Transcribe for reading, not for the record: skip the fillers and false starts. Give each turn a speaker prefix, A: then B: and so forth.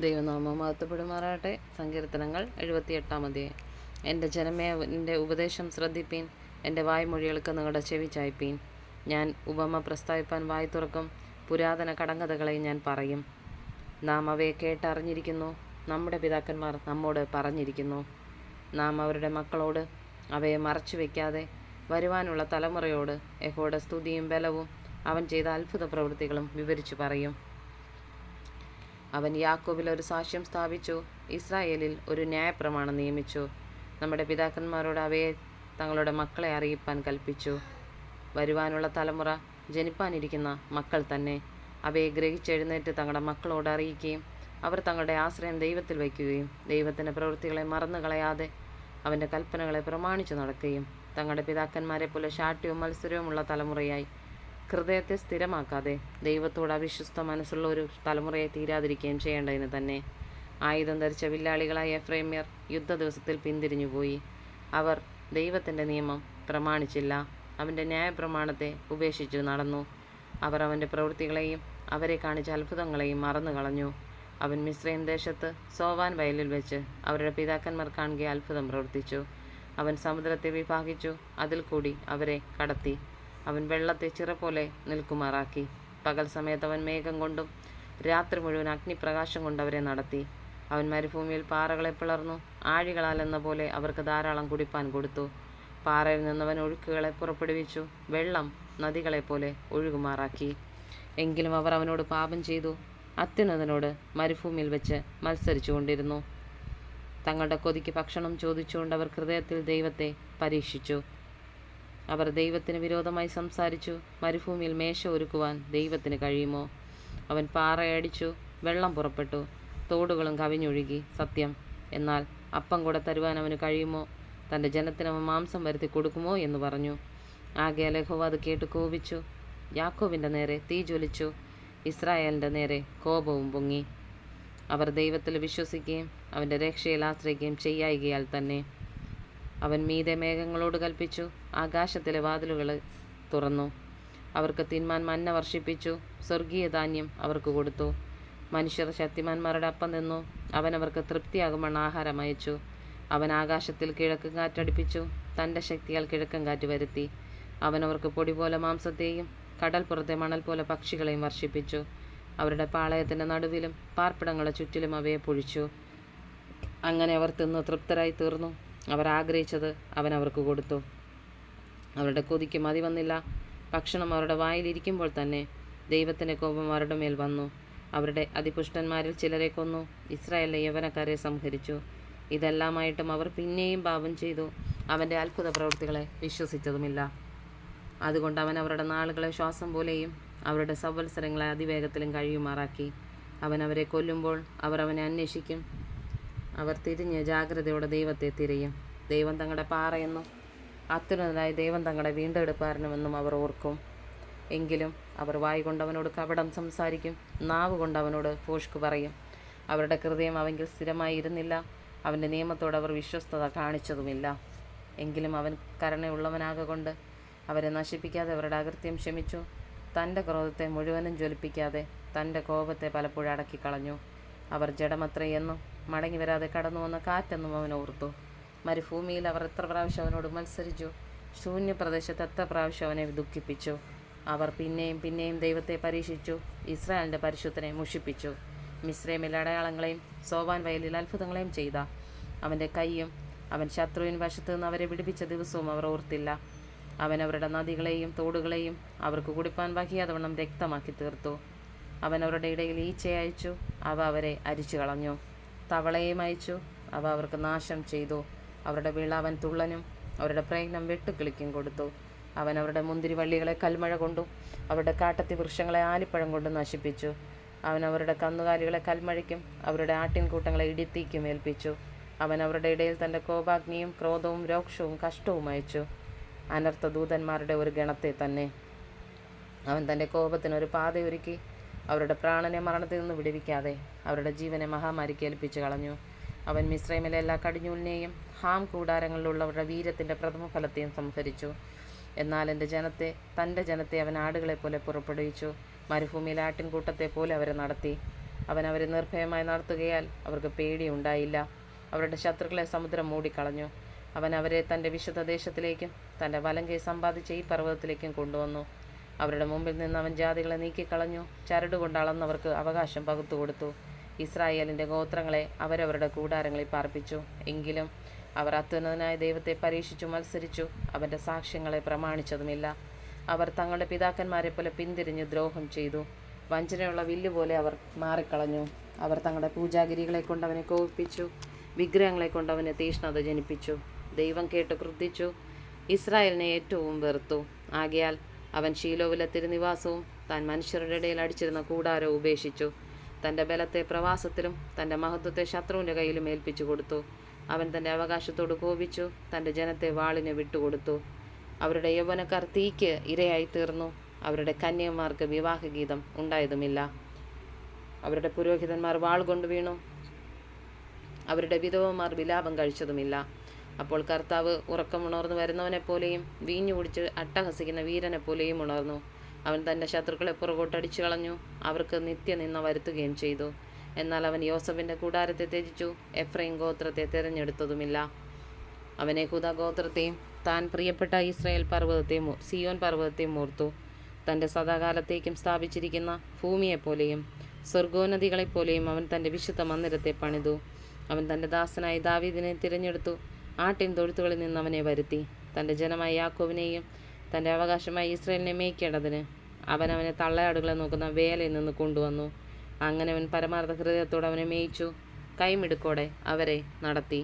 A: ദൈവനാമം മഹത്വപ്പെടുമാറാകട്ടെ. സങ്കീർത്തനങ്ങൾ 78-ാം അധ്യായം. എൻ്റെ ജനമേ, എൻ്റെ ഉപദേശം ശ്രദ്ധിപ്പീൻ, എൻ്റെ വായ്മൊഴികൾക്ക് നിങ്ങളുടെ ചെവി ചായ്പീൻ. ഞാൻ ഉപമ പ്രസ്താവിപ്പാൻ വായ് തുറക്കും, പുരാതന കടങ്കഥകളെ ഞാൻ പറയും. നാം അവയെ കേട്ടറിഞ്ഞിരിക്കുന്നു, നമ്മുടെ പിതാക്കന്മാർ നമ്മോട് പറഞ്ഞിരിക്കുന്നു. നാം അവരുടെ മക്കളോട് അവയെ മറച്ചു വയ്ക്കാതെ വരുവാനുള്ള തലമുറയോട് യഹോവയുടെ സ്തുതിയും ബലവും അവൻ ചെയ്ത അത്ഭുത പ്രവൃത്തികളും വിവരിച്ചു പറയും. അവൻ യാക്കോബിൽ ഒരു സാക്ഷ്യം സ്ഥാപിച്ചു, ഇസ്രായേലിൽ ഒരു ന്യായപ്രമാണം നിയമിച്ചു. നമ്മുടെ പിതാക്കന്മാരോട് അവയെ തങ്ങളുടെ മക്കളെ അറിയിപ്പാൻ കൽപ്പിച്ചു. വരുവാനുള്ള തലമുറ, ജനിപ്പാനിരിക്കുന്ന മക്കൾ തന്നെ അവയെ ഗ്രഹിച്ചെഴുന്നേറ്റ് തങ്ങളുടെ മക്കളോട് അറിയിക്കുകയും അവർ തങ്ങളുടെ ആശ്രയം ദൈവത്തിൽ വയ്ക്കുകയും ദൈവത്തിൻ്റെ പ്രവൃത്തികളെ മറന്നു കളയാതെ അവൻ്റെ കൽപ്പനകളെ പ്രമാണിച്ചു നടക്കുകയും തങ്ങളുടെ പിതാക്കന്മാരെ പോലെ ശാഠ്യവും മത്സരവുമുള്ള തലമുറയായി ഹൃദയത്തെ സ്ഥിരമാക്കാതെ ദൈവത്തോട് അവിശ്വസ്ത മനസ്സുള്ള ഒരു തലമുറയെ തീരാതിരിക്കുകയും ചെയ്യേണ്ടതിന് തന്നെ. ആയുധം ധരിച്ച വില്ലാളികളായ എഫ്രൈമ്യർ യുദ്ധ ദിവസത്തിൽ പിന്തിരിഞ്ഞുപോയി. അവർ ദൈവത്തിൻ്റെ നിയമം പ്രമാണിച്ചില്ല, അവൻ്റെ ന്യായപ്രമാണത്തെ ഉപേക്ഷിച്ചു നടന്നു. അവർ അവൻ്റെ പ്രവൃത്തികളെയും അവരെ കാണിച്ച അത്ഭുതങ്ങളെയും മറന്നു കളഞ്ഞു. അവൻ മിസ്രയീം ദേശത്ത് സോവാൻ വയലിൽ വെച്ച് അവരുടെ പിതാക്കന്മാർ കാണുക അത്ഭുതം പ്രവർത്തിച്ചു. അവൻ സമുദ്രത്തെ വിഭാഗിച്ചു, അതിൽ കൂടി അവരെ കടത്തി. അവൻ വെള്ളത്തെ ചിറ പോലെ നിൽക്കുമാറാക്കി. പകൽ സമയത്ത് അവൻ മേഘം കൊണ്ടും രാത്രി മുഴുവൻ അഗ്നിപ്രകാശം കൊണ്ട് അവരെ നടത്തി. അവൻ മരുഭൂമിയിൽ പാറകളെ പിളർന്നു, ആഴികളാൽ എന്ന പോലെ അവർക്ക് ധാരാളം കുടിപ്പാൻ കൊടുത്തു. പാറയിൽ നിന്നവൻ ഒഴുക്കുകളെ പുറപ്പെടുവിച്ചു, വെള്ളം നദികളെ പോലെ ഒഴുകുമാറാക്കി. എങ്കിലും അവർ അവനോട് പാപം ചെയ്തു, അത്യുന്നതനോട് മരുഭൂമിയിൽ വെച്ച് മത്സരിച്ചു കൊണ്ടിരുന്നു. തങ്ങളുടെ കൊതിക്ക് ഭക്ഷണം ചോദിച്ചുകൊണ്ട് അവർ ഹൃദയത്തിൽ ദൈവത്തെ പരീക്ഷിച്ചു. അവർ ദൈവത്തിന് വിരോധമായി സംസാരിച്ചു. മരുഭൂമിയിൽ മേശ ഒരുക്കുവാൻ ദൈവത്തിന് കഴിയുമോ? അവൻ പാറയടിച്ചു, വെള്ളം പുറപ്പെട്ടു, തോടുകളും കവിഞ്ഞൊഴുകി. സത്യം, എന്നാൽ അപ്പം കൂടെ തരുവാൻ അവന് കഴിയുമോ? തൻ്റെ ജനത്തിന് അവൻ മാംസം വരുത്തി കൊടുക്കുമോ എന്ന് പറഞ്ഞു. ആകയാൽ യഹോവ അത് കേട്ട് കോപിച്ചു. യാക്കോബിൻ്റെ നേരെ തീ ജ്വലിച്ചു, ഇസ്രായേലിൻ്റെ നേരെ കോപവും പൊങ്ങി. അവർ ദൈവത്തിൽ വിശ്വസിക്കുകയും അവൻ്റെ രക്ഷയിൽ ആശ്രയിക്കുകയും ചെയ്യായികയാൽ തന്നെ. അവൻ മീതെ മേഘങ്ങളോട് കൽപ്പിച്ചു, ആകാശത്തിലെ വാതിലുകൾ തുറന്നു. അവർക്ക് തിന്മാൻ മന്ന വർഷിപ്പിച്ചു, സ്വർഗീയ ധാന്യം അവർക്ക് കൊടുത്തു. മനുഷ്യർ ശക്തിമാന്മാരുടെ അപ്പം തിന്നു, അവൻ അവർക്ക് തൃപ്തിയാകുമെന്ന് ആഹാരം അയച്ചു. അവൻ ആകാശത്തിൽ കിഴക്ക് കാറ്റടിപ്പിച്ചു, തൻ്റെ ശക്തിയാൽ കിഴക്കൻ കാറ്റ് വരുത്തി. അവൻ അവർക്ക് പൊടി പോലെ മാംസത്തെയും കടൽപ്പുറത്തെ മണൽ പോലെ പക്ഷികളെയും വർഷിപ്പിച്ചു. അവരുടെ പാളയത്തിൻ്റെ നടുവിലും പാർപ്പിടങ്ങളെ ചുറ്റിലും അവയെ പൊഴിച്ചു. അങ്ങനെ അവർ തിന്നു തൃപ്തരായി തീർന്നു. അവർ ആഗ്രഹിച്ചത് അവൻ അവർക്ക് കൊടുത്തു. അവരുടെ കൊതിക്ക് മതി വന്നില്ല. ഭക്ഷണം അവരുടെ വായിലിരിക്കുമ്പോൾ തന്നെ ദൈവത്തിൻ്റെ കോപം അവരുടെ മേൽ വന്നു. അവരുടെ അതിപുഷ്ടന്മാരിൽ ചിലരെ കൊന്നു, ഇസ്രായേലിലെ യൗവനക്കാരെ സംഹരിച്ചു. ഇതെല്ലാമായിട്ടും അവർ പിന്നെയും പാപം ചെയ്തു, അവൻ്റെ അത്ഭുത പ്രവൃത്തികളെ വിശ്വസിച്ചതുമില്ല. അതുകൊണ്ട് അവൻ അവരുടെ നാളുകളെ ശ്വാസം പോലെയും അവരുടെ സംവത്സരങ്ങളെ അതിവേഗത്തിലും കഴിയുമാറാക്കി. അവൻ അവരെ കൊല്ലുമ്പോൾ അവർ അവനെ അന്വേഷിക്കും. അവർ തിരിഞ്ഞ് ജാഗ്രതയോടെ ദൈവത്തെ തിരയും. ദൈവം തങ്ങളുടെ പാറയെന്നും അത്യുന്നതനായ ദൈവം തങ്ങളുടെ വീണ്ടെടുപ്പാരനുമെന്നും അവർ ഓർക്കും. എങ്കിലും അവർ വായ് കൊണ്ടവനോട് കപടം സംസാരിക്കും, നാവ് കൊണ്ട് അവനോട് ഭോഷ്ക് പറയും. അവരുടെ ഹൃദയം അവങ്കിൽ സ്ഥിരമായി ഇരുന്നില്ല, അവൻ്റെ നിയമത്തോട് അവർ വിശ്വസ്തത കാണിച്ചതുമില്ല. എങ്കിലും അവൻ കരുണയുള്ളവനാകൊണ്ട് അവരെ നശിപ്പിക്കാതെ അവരുടെ അകൃത്യം ക്ഷമിച്ചു. തൻ്റെ ക്രോധത്തെ മുഴുവനും ജ്വലിപ്പിക്കാതെ തൻ്റെ കോപത്തെ പലപ്പോഴും അടക്കിക്കളഞ്ഞു. അവർ ജഡമത്രയെന്നും മടങ്ങി വരാതെ കടന്നുവന്ന കാറ്റെന്നും അവൻ ഓർത്തു. മരുഭൂമിയിൽ അവർ എത്ര പ്രാവശ്യം അവനോട് മത്സരിച്ചു, ശൂന്യപ്രദേശത്ത് എത്ര പ്രാവശ്യം അവനെ ദുഃഖിപ്പിച്ചു. അവർ പിന്നെയും പിന്നെയും ദൈവത്തെ പരീക്ഷിച്ചു, ഇസ്രായേലിൻ്റെ പരിശുദ്ധനെ മുഷിപ്പിച്ചു. മിസ്രയീമിൽ അടയാളങ്ങളെയും സോവാൻ വയലിൽ അത്ഭുതങ്ങളെയും ചെയ്ത അവൻ്റെ കൈയും അവൻ ശത്രുവിൻ വശത്തു നിന്ന് അവരെ വിടുവിച്ച ദിവസവും അവർ ഓർത്തില്ല. അവൻ അവരുടെ നദികളെയും തോടുകളെയും അവർക്ക് കുടിപ്പാൻ വഹിയാതവണ്ണം രക്തമാക്കി തീർത്തു. അവൻ അവരുടെ ഇടയിൽ ഈച്ചയെ അയച്ചു, അവ അവരെ അരിച്ചു കളഞ്ഞു. തവളയെയും അയച്ചു, അവ അവർക്ക് നാശം ചെയ്തു. അവരുടെ വിള അവൻ തുള്ളനും അവരുടെ പ്രയത്നം വെട്ടുക്കിളിക്കും കൊടുത്തു. അവൻ അവരുടെ മുന്തിരിവള്ളികളെ കൽമഴ കൊണ്ടും അവരുടെ കാട്ടത്തി വൃക്ഷങ്ങളെ ആലിപ്പഴം കൊണ്ടും നശിപ്പിച്ചു. അവൻ അവരുടെ കന്നുകാലികളെ കൽമഴയ്ക്കും അവരുടെ ആട്ടിൻകൂട്ടങ്ങളെ ഇടിത്തീക്കും ഏൽപ്പിച്ചു. അവൻ അവരുടെ ഇടയിൽ തൻ്റെ കോപാഗ്നിയും ക്രോധവും രോക്ഷവും കഷ്ടവും അയച്ചു, അനർത്ഥ ദൂതന്മാരുടെ ഒരു ഗണത്തെ തന്നെ. അവൻ തൻ്റെ കോപത്തിനൊരു പാതയൊരുക്കി അവരുടെ പ്രാണനെ മരണത്തിൽ നിന്ന് വിടുവിക്കാതെ അവരുടെ ജീവനെ മഹാമാരിക്ക് ഏൽപ്പിച്ചു കളഞ്ഞു. അവൻ മിസ്രയീമിലെ എല്ലാ കടിഞ്ഞൂലിനെയും ഹാം കൂടാരങ്ങളിലുള്ളവരുടെ വീര്യത്തിൻ്റെ പ്രഥമഫലത്തെയും സംഹരിച്ചു. എന്നാൽ തൻ്റെ ജനത്തെ അവൻ ആടുകളെപ്പോലെ പുറപ്പെടുവിച്ചു, മരുഭൂമിയിലെ ആട്ടിൻകൂട്ടത്തെ പോലെ അവരെ നടത്തി. അവൻ അവരെ നിർഭയമായി നടത്തുകയാൽ അവർക്ക് പേടിയുണ്ടായില്ല. അവരുടെ ശത്രുക്കളെ സമുദ്രം മൂടിക്കളഞ്ഞു. അവൻ അവരെ തൻ്റെ വിശുദ്ധ ദേശത്തിലേക്കും തൻ്റെ വലങ്കൈ സമ്പാദിച്ച ഈ പർവ്വതത്തിലേക്കും കൊണ്ടുവന്നു. അവരുടെ മുമ്പിൽ നിന്ന് അവൻ ജാതികളെ നീക്കിക്കളഞ്ഞു. ചരടുകൊണ്ട് അളന്നവർക്ക് അവകാശം പകുത്തുകൊടുത്തു. ഇസ്രായേലിൻ്റെ ഗോത്രങ്ങളെ അവരവരുടെ കൂടാരങ്ങളിൽ പാർപ്പിച്ചു. എങ്കിലും അവർ അത്യുന്നതനായ ദൈവത്തെ പരീക്ഷിച്ചു മത്സരിച്ചു. അവൻ്റെ സാക്ഷ്യങ്ങളെ പ്രമാണിച്ചതുമില്ല. അവർ തങ്ങളുടെ പിതാക്കന്മാരെ പോലെ പിന്തിരിഞ്ഞ് ദ്രോഹം ചെയ്തു. വഞ്ചനയുള്ള വില്ലുപോലെ അവർ മാറിക്കളഞ്ഞു. അവർ തങ്ങളുടെ പൂജാഗിരികളെ കൊണ്ട് അവനെ കോപിപ്പിച്ചു. വിഗ്രഹങ്ങളെ കൊണ്ട് അവനെ തീഷ്ണത ജനിപ്പിച്ചു. ദൈവം കേട്ട് ക്രുദ്ധിച്ചു. ഇസ്രായേലിനെ ഏറ്റവും വെറുത്തു. ആകയാൽ അവൻ ശീലോവിലെ തിരുനിവാസവും താൻ മനുഷ്യരുടെ ഇടയിൽ അടിച്ചിരുന്ന കൂടാരവും ഉപേക്ഷിച്ചു. തൻ്റെ ബലത്തെ പ്രവാസത്തിലും തൻ്റെ മഹത്വത്തെ ശത്രുവിൻ്റെ കയ്യിലും ഏൽപ്പിച്ചു കൊടുത്തു. അവൻ തൻ്റെ അവകാശത്തോട് കോപിച്ചു. തൻ്റെ ജനത്തെ വാളിന് വിട്ടുകൊടുത്തു. അവരുടെ യൗവനക്കാർ തീയ്ക്ക് ഇരയായി തീർന്നു. അവരുടെ കന്യന്മാർക്ക് വിവാഹഗീതം ഉണ്ടായതുമില്ല. അവരുടെ പുരോഹിതന്മാർ വാൾ കൊണ്ട് വീണു. അവരുടെ വിധവമാർ വിലാപം കഴിച്ചതുമില്ല. അപ്പോൾ കർത്താവ് ഉറക്കമുണർന്നു വരുന്നവനെപ്പോലെയും വീഞ്ഞു കുടിച്ച് അട്ടഹസിക്കുന്ന വീരനെപ്പോലെയും ഉണർന്നു. അവൻ തൻ്റെ ശത്രുക്കളെ പുറകോട്ടടിച്ചു കളഞ്ഞു. അവർക്ക് നിത്യനിന്ദ വരുത്തുകയും ചെയ്തു. എന്നാൽ അവൻ യോസഫിൻ്റെ കൂടാരത്തെ ത്യജിച്ചു. എഫ്രൈം ഗോത്രത്തെ തിരഞ്ഞെടുത്തതുമില്ല. അവൻ യെഹൂദാ ഗോത്രത്തെയും താൻ പ്രിയപ്പെട്ട ഇസ്രായേൽ പർവ്വതത്തെയും സിയോൻ പർവ്വതത്തെയും ഓർത്തു. തൻ്റെ സദാകാലത്തേക്കും സ്ഥാപിച്ചിരിക്കുന്ന ഭൂമിയെപ്പോലെയും സ്വർഗോന്നതികളെപ്പോലെയും അവൻ തൻ്റെ വിശുദ്ധ മന്ദിരത്തെ പണിതു. അവൻ തൻ്റെ ദാസനായ ദാവീദിനെ തിരഞ്ഞെടുത്തു. ആട്ടിൻ തൊഴുത്തുകളിൽ നിന്ന് അവനെ വരുത്തി. തൻ്റെ ജനമായ യാക്കോബിനെയും തൻ്റെ അവകാശമായ ഇസ്രായേലിനെ മേയ്ക്കേണ്ടതിന് അവൻ അവനെ തള്ളയാടുകളെ നോക്കുന്ന വേലയിൽ നിന്ന് കൊണ്ടുവന്നു. അങ്ങനെ അവൻ പരമാർത്ഥ ഹൃദയത്തോടെ അവനെ മേയിച്ചു. കൈമിടുക്കോടെ അവരെ നടത്തി.